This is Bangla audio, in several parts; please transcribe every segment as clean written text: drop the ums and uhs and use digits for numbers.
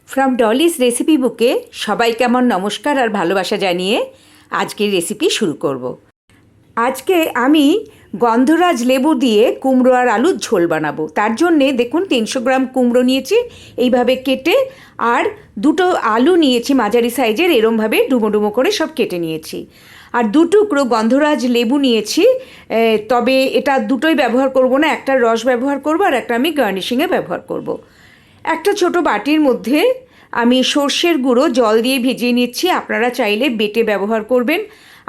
ফ্রম ডলিস রেসিপি বুকে সবাইকে আমার নমস্কার আর ভালোবাসা জানিয়ে আজকের রেসিপি শুরু করব। আজকে আমি গন্ধরাজ লেবু দিয়ে কুমড়ো আর আলুর ঝোল বানাবো। তার জন্যে দেখুন 300 গ্রাম কুমড়ো নিয়েছি এইভাবে কেটে, আর দুটো আলু নিয়েছি মাঝারি সাইজের, এরমভাবে ডুমো ডুমো করে সব কেটে নিয়েছি। আর দু টুকরো গন্ধরাজ লেবু নিয়েছি, তবে এটা দুটোই ব্যবহার করব না, একটা রস ব্যবহার করব আর একটা আমি গার্নিশিংয়ে ব্যবহার করব। একটা ছোট বাটির মধ্যে আমি সর্ষের গুঁড়ো জল দিয়ে ভিজিয়ে নিচ্ছি, আপনারা চাইলে বেটে ব্যবহার করবেন।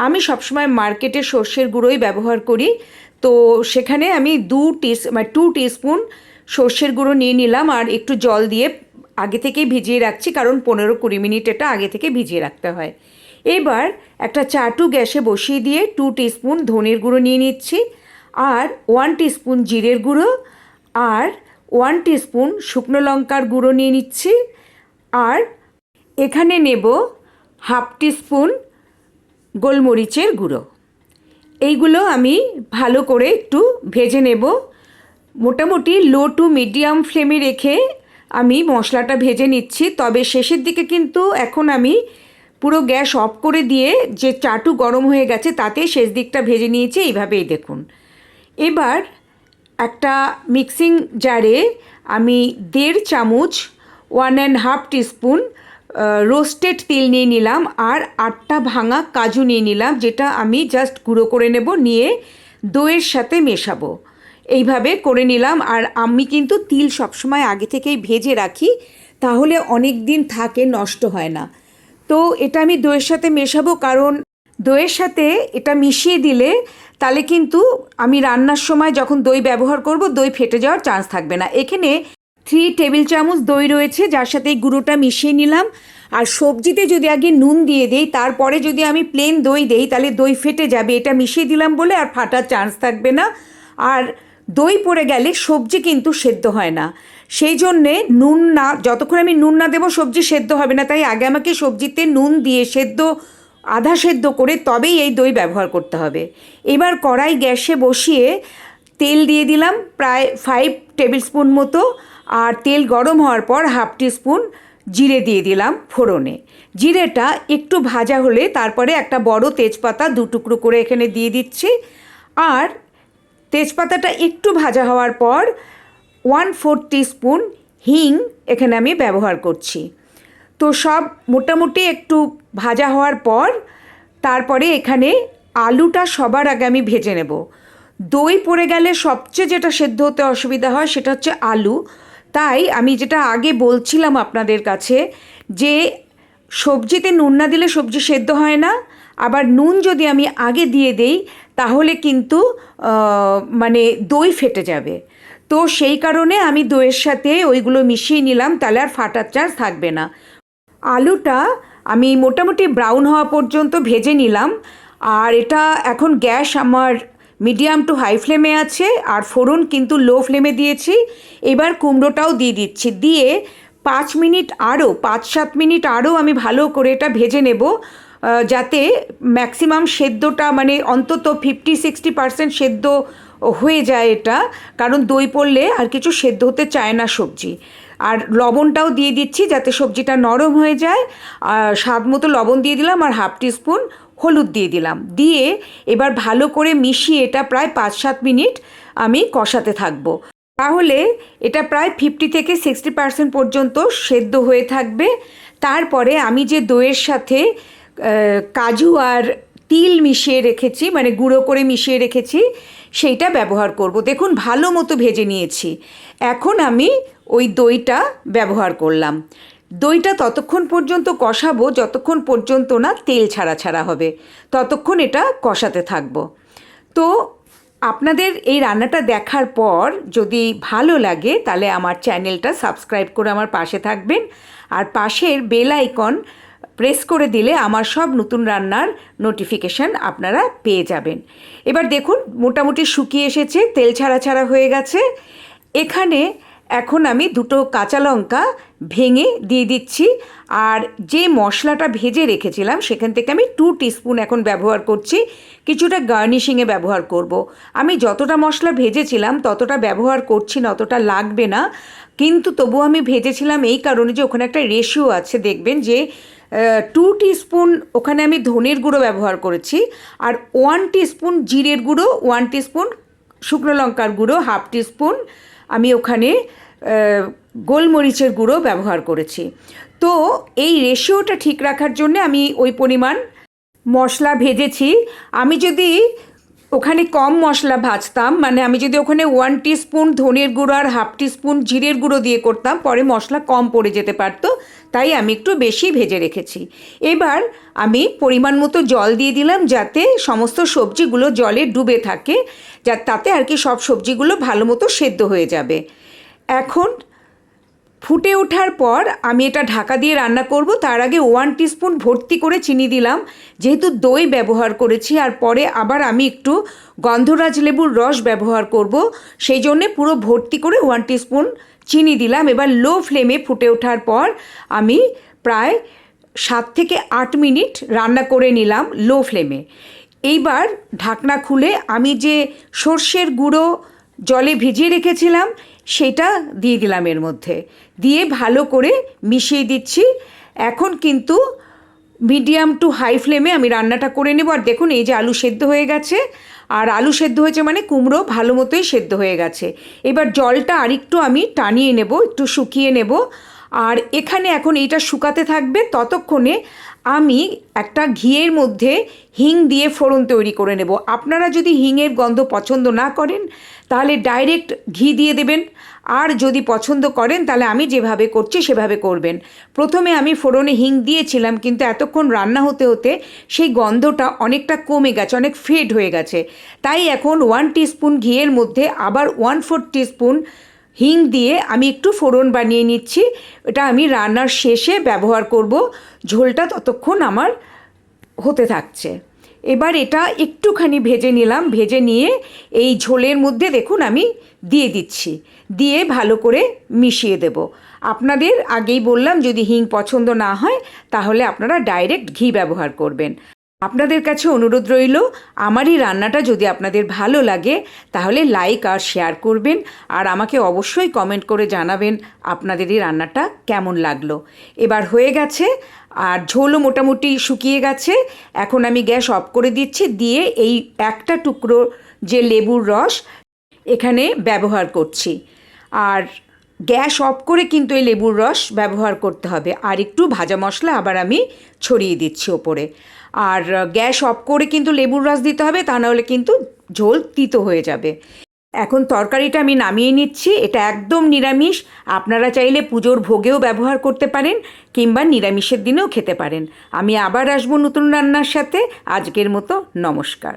আমি সবসময় মার্কেটের সর্ষের গুঁড়োই ব্যবহার করি, তো সেখানে আমি 2 টিস্পুন সর্ষের গুঁড়ো নিয়ে নিলাম আর একটু জল দিয়ে আগে থেকেই ভিজিয়ে রাখছি, কারণ 15-20 মিনিট এটা আগে থেকে ভিজিয়ে রাখতে হয়। এবার একটা চাটু গ্যাসে বসিয়ে দিয়ে 2 টিস্পুন ধনের গুঁড়ো নিয়ে নিচ্ছি, আর 1 টিস্পুন জিরের গুঁড়ো, আর 1 টিস্পুন শুকনো লঙ্কার গুঁড়ো নিয়ে নিচ্ছি, আর এখানে নেব 1/2 টিস্পুন গোলমরিচের গুঁড়ো। এইগুলো আমি ভালো করে একটু ভেজে নেব। মোটামুটি লো টু মিডিয়াম ফ্লেমে রেখে আমি মশলাটা ভেজে নিচ্ছি, তবে শেষের দিকে কিন্তু এখন আমি পুরো গ্যাস অফ করে দিয়ে যে চাটু গরম হয়ে গেছে তাতে শেষ দিকটা ভেজে নিয়েছি, এইভাবেই দেখুন। এবার একটা মিক্সিং জারে আমি 1.5 চামচ 1.5 টিস্পুন রোস্টেড তিল নিয়ে নিলাম, আর 8টা ভাঙা কাজু নিয়ে নিলাম, যেটা আমি জাস্ট গুঁড়ো করে নেব, নিয়ে দইয়ের সাথে মেশাবো। এইভাবে করে নিলাম। আর আমি কিন্তু তিল সবসময় আগে থেকেই ভেজে রাখি, তাহলে অনেক দিন থাকে, নষ্ট হয় না। তো এটা আমি দইয়ের সাথে মেশাবো, কারণ দইয়ের সাথে এটা মিশিয়ে দিলে তাহলে কিন্তু আমি রান্নার সময় যখন দই ব্যবহার করব, দই ফেটে যাওয়ার চান্স থাকবে না। এখানে 3 টেবিল চামচ দই রয়েছে, যার সাথে এই গুঁড়োটা মিশিয়ে নিলাম। আর সবজিতে যদি আগে নুন দিয়ে দেই, তারপরে যদি আমি প্লেন দই দেই, তাহলে দই ফেটে যাবে। এটা মিশিয়ে দিলাম বলে আর ফাটার চান্স থাকবে না। আর দই পড়ে গেলে সবজি কিন্তু সেদ্ধ হয় না, সেই জন্যে নুন না, যতক্ষণ আমি নুন না দেবো সবজি সেদ্ধ হবে না। তাই আগে আমাকে সবজিতে নুন দিয়ে আধা সেদ্ধ করে তবেই এই দই ব্যবহার করতে হবে। এবার কড়াই গ্যাসে বসিয়ে তেল দিয়ে দিলাম প্রায় 5 টেবিল স্পুন মতো, আর তেল গরম হওয়ার পর 1/2 টিস্পুন জিরে দিয়ে দিলাম ফোড়নে। জিরেটা একটু ভাজা হলে তারপরে একটা বড় তেজপাতা 2 টুকরো করে এখানে দিয়ে দিচ্ছি, আর তেজপাতাটা একটু ভাজা হওয়ার পর 1/4 টিস্পুন হিং এখানে আমি ব্যবহার করছি। তো সব মোটামুটি একটু ভাজা হওয়ার পর তারপরে এখানে আলুটা সবার আগে আমি ভেজে নেব। দই পড়ে গেলে সবচেয়ে যেটা সেদ্ধ হতে অসুবিধা হয় সেটা হচ্ছে আলু। তাই আমি যেটা আগে বলছিলাম আপনাদের কাছে, যে সবজিতে নুন না দিলে সবজি সেদ্ধ হয় না, আবার নুন যদি আমি আগে দিয়ে দেই তাহলে কিন্তু মানে দই ফেটে যাবে। তো সেই কারণে আমি দইয়ের সাথে ওইগুলো মিশিয়ে নিলাম, তাহলে আর ফাটার চান্স থাকবে না। আলুটা আমি মোটামুটি ব্রাউন হওয়া পর্যন্ত ভেজে নিলাম, আর এটা এখন গ্যাস আমার মিডিয়াম টু হাই ফ্লেমে আছে, আর ফোড়ন কিন্তু লো ফ্লেমে দিয়েছি। এবার কুমড়োটাও দিয়ে দিচ্ছি, দিয়ে 5-7 মিনিট আরও আমি ভালো করে এটা ভেজে নেব, যাতে ম্যাক্সিমাম সেদ্ধটা মানে অন্তত 50-60% সেদ্ধ হয়ে যায় এটা, কারণ দই পড়লে আর কিছু সেদ্ধ হতে চায় না সবজি। আর লবণটাও দিয়ে দিচ্ছি যাতে সবজিটা নরম হয়ে যায়, আর স্বাদ মতো লবণ দিয়ে দিলাম, আর 1/2 টিস্পুন হলুদ দিয়ে দিলাম। দিয়ে এবার ভালো করে মিশিয়ে এটা প্রায় 5-7 মিনিট আমি কষাতে থাকবো। তাহলে এটা প্রায় 50-60% পর্যন্ত সেদ্ধ হয়ে থাকবে। তারপরে আমি যে দইয়ের সাথে কাজু আর তিল মিশিয়ে রেখেছি, মানে গুঁড়ো করে মিশিয়ে রেখেছি, সেইটা ব্যবহার করব। দেখুন ভালো মতো ভেজে নিয়েছি। এখন আমি ওই দইটা ব্যবহার করলাম। দইটা ততক্ষণ পর্যন্ত কষাবো যতক্ষণ পর্যন্ত না তেল ছাড়া ছাড়া হবে, ততক্ষণ এটা কষাতে থাকবো। তো আপনাদের এই রান্নাটা দেখার পর যদি ভালো লাগে তাহলে আমার চ্যানেলটা সাবস্ক্রাইব করে আমার পাশে থাকবেন, আর পাশের বেল আইকন প্রেস করে দিলে আমার সব নতুন রান্নার নোটিফিকেশান আপনারা পেয়ে যাবেন। এবার দেখুন মোটামুটি শুকিয়ে এসেছে, তেল ছাড়া ছাড়া হয়ে গেছে। এখানে এখন আমি দুটো কাঁচা লঙ্কা ভেঙে দিয়ে দিচ্ছি। আর যে মশলাটা ভেজে রেখেছিলাম সেখান থেকে আমি 2 টিস্পুন এখন ব্যবহার করছি, কিছুটা গার্নিশিংয়ে ব্যবহার করব। আমি যতটা মশলা ভেজেছিলাম ততটা ব্যবহার করছি না, অতটা লাগবে না, কিন্তু তবুও আমি ভেজেছিলাম এই কারণে যে ওখানে একটা রেশিও আছে, দেখবেন যে 2 টিস্পুন ওখানে আমি ধনের গুঁড়ো ব্যবহার করেছি, আর 1 টিস্পুন জিরের গুঁড়ো, 1 টিস্পুন শুকনো লঙ্কার গুঁড়ো, 1/2 টিস্পুন আমি ওখানে গোলমরিচের গুঁড়ো ব্যবহার করেছি। তো এই রেশিওটা ঠিক রাখার জন্য আমি ওই পরিমাণ মশলা ভেজেছি। আমি যদি ওখানে কম মশলা ভাজতাম, মানে আমি যদি ওখানে 1 টিস্পুন ধনের গুঁড়ো আর 1/2 টিস্পুন জিরের গুঁড়ো দিয়ে করতাম, পরে মশলা কম পড়ে যেতে পারতো, তাই আমি একটু বেশি ভেজে রেখেছি। এবার আমি পরিমাণ মতো জল দিয়ে দিলাম, যাতে সমস্ত সবজিগুলো জলে ডুবে থাকে, তাতে আর কি সব সবজিগুলো ভালো মতো সেদ্ধ হয়ে যাবে। এখন ফুটে ওঠার পর আমি এটা ঢাকা দিয়ে রান্না করব। তার আগে 1 টিস্পুন ভর্তি করে চিনি দিলাম, যেহেতু দই ব্যবহার করেছি, আর পরে আবার আমি একটু গন্ধরাজ লেবুর রস ব্যবহার করব, সেই জন্যে পুরো ভর্তি করে 1 টিস্পুন চিনি দিলাম। এবার লো ফ্লেমে ফুটে ওঠার পর আমি প্রায় 7 থেকে 8 মিনিট রান্না করে নিলাম লো ফ্লেমে। এইবার ঢাকনা খুলে আমি যে সর্ষের গুঁড়ো জলে ভিজিয়ে রেখেছিলাম সেটা দিয়ে দিলাম এর মধ্যে, দিয়ে ভালো করে মিশিয়ে দিচ্ছি। এখন কিন্তু মিডিয়াম টু হাই ফ্লেমে আমি রান্নাটা করে নেব। আর দেখুন এই যে আলু সেদ্ধ হয়ে গেছে, আর আলু সেদ্ধ হয়েছে মানে কুমড়ো ভালো মতোই সেদ্ধ হয়ে গেছে। এবার জলটা আরেকটু আমি টানিয়ে নেব, একটু শুকিয়ে নেব। আর এখানে এখন এইটা শুকাতে থাকবে, ততক্ষণে আমি একটা ঘিয়ের মধ্যে হিং দিয়ে ফোড়ন তৈরি করে নেব। আপনারা যদি হিংয়ের গন্ধ পছন্দ না করেন তাহলে ডাইরেক্ট ঘি দিয়ে দেবেন, আর যদি পছন্দ করেন তাহলে আমি যেভাবে করছি সেভাবে করবেন। প্রথমে আমি ফোড়নে হিং দিয়েছিলাম, কিন্তু এতক্ষণ রান্না হতে হতে সেই গন্ধটা অনেকটা কমে গেছে, অনেক ফেড হয়ে গেছে। তাই এখন 1 টিস্পুন ঘিয়ের মধ্যে আবার 1/4 টিস্পুন হিং দিয়ে আমি একটু ফোড়ন বানিয়ে নিচ্ছি। এটা আমি রান্নার শেষে ব্যবহার করব, ঝোলটা ততক্ষণ আমার হতে থাকছে। এবার এটা একটুখানি ভেজে নিলাম, ভেজে নিয়ে এই ঝোলের মধ্যে দেখুন আমি দিয়ে দিচ্ছি, দিয়ে ভালো করে মিশিয়ে দেব। আপনাদের আগেই বললাম যদি হিং পছন্দ না হয় তাহলে আপনারা ডাইরেক্ট ঘি ব্যবহার করবেন। আপনাদের কাছে অনুরোধ রইল, আমার এই রান্নাটা যদি আপনাদের ভালো লাগে তাহলে লাইক আর শেয়ার করবেন, আর আমাকে অবশ্যই কমেন্ট করে জানাবেন আপনাদের এই রান্নাটা কেমন লাগলো। এবার হয়ে গেছে, আর ঝোলও মোটামুটি শুকিয়ে গেছে। এখন আমি গ্যাস অফ করে দিচ্ছি, দিয়ে এই একটা টুকরো যে লেবুর রস এখানে ব্যবহার করছি। আর গ্যাস অফ করে কিন্তু এই লেবুর রস ব্যবহার করতে হবে। আর একটু ভাজা মশলা আবার আমি ছড়িয়ে দিচ্ছি ওপরে। আর গ্যাস অফ করে কিন্তু লেবুর রস দিতে হবে, তা নাহলে কিন্তু ঝোল তিতো হয়ে যাবে। এখন তরকারিটা আমি নামিয়ে নিচ্ছি। এটা একদম নিরামিষ, আপনারা চাইলে পুজোর ভোগেও ব্যবহার করতে পারেন, কিংবা নিরামিষের দিনেও খেতে পারেন। আমি আবার আসবো নতুন রান্নার সাথে। আজকের মতো নমস্কার।